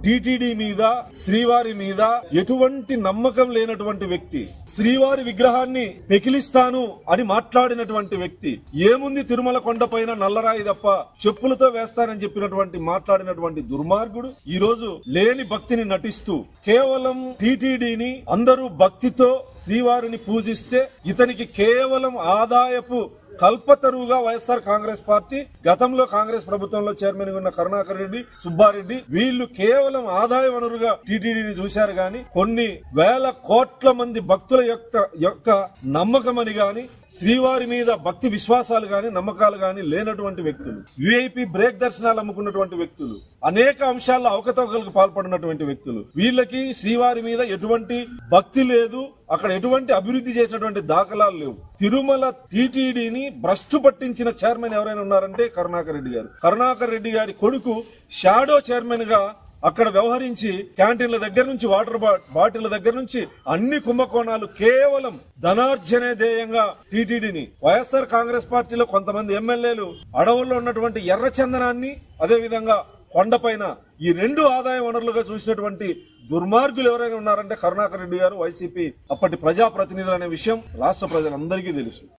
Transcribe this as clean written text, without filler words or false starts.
TTD మీద శ్రీవారి మీద ఎటువంటి నమ్మకం లేనటువంటి వ్యక్తి, శ్రీవారి విగ్రహాన్ని పెకిలిస్తాను అని మాట్లాడినటువంటి వ్యక్తి, ఏముంది తిరుమల కొండపైన నల్లరాయి తప్ప చెప్పులతో వేస్తానని చెప్పినటువంటి మాట్లాడినటువంటి దుర్మార్గుడు ఈ రోజు లేని భక్తిని నటిస్తూ కేవలం టీటీడీని అందరూ భక్తితో శ్రీవారిని పూజిస్తే ఇతనికి కేవలం ఆదాయపు కల్పతరువుగా వైఎస్ఆర్ కాంగ్రెస్ పార్టీ, గతంలో కాంగ్రెస్ ప్రభుత్వంలో చైర్మన్ గా ఉన్న కరుణాకర్ రెడ్డి, సుబ్బారెడ్డి వీళ్లు కేవలం ఆదాయ వనరుగా టీటీడీని చూశారు గాని కొన్ని వేల కోట్ల మంది భక్తుల యొక్క నమ్మకమని గాని శ్రీవారి మీద భక్తి విశ్వాసాలు గాని నమ్మకాలు గాని లేనటువంటి వ్యక్తులు, విఐపి బ్రేక్ దర్శనాలు అమ్ముకున్నటువంటి వ్యక్తులు, అనేక అంశాల్లో అవకతవకలకు పాల్పడినటువంటి వ్యక్తులు, వీళ్ళకి శ్రీవారి మీద ఎటువంటి భక్తి లేదు, అక్కడ ఎటువంటి అభివృద్ధి చేసినటువంటి దాఖలాలు లేవు. తిరుమల టీటీడీని భ్రష్టు పట్టించిన చైర్మన్ ఎవరైనా ఉన్నారంటే కరుణాకర్ రెడ్డి గారు. కరుణాకర్ రెడ్డి గారి కొడుకు షాడో చైర్మన్ గా అక్కడ వ్యవహరించి క్యాంటీన్ల దగ్గర నుంచి వాటర్ బాటిళ్ల దగ్గర నుంచి అన్ని కుంభకోణాలు కేవలం ధనార్జనే ధ్యేయంగా టీటీడీని, వైఎస్ఆర్ కాంగ్రెస్ పార్టీలో కొంతమంది ఎమ్మెల్యేలు అడవుల్లో ఉన్నటువంటి ఎర్రచందనాన్ని అదేవిధంగా కొండపైన ఈ రెండు ఆదాయ వనరులుగా చూసినటువంటి దుర్మార్గులు ఎవరైనా ఉన్నారంటే కరుణాకర్ రెడ్డి గారు, వైసీపీ అప్పటి ప్రజాప్రతినిధులు అనే విషయం రాష్ట్ర ప్రజలందరికీ తెలుసు.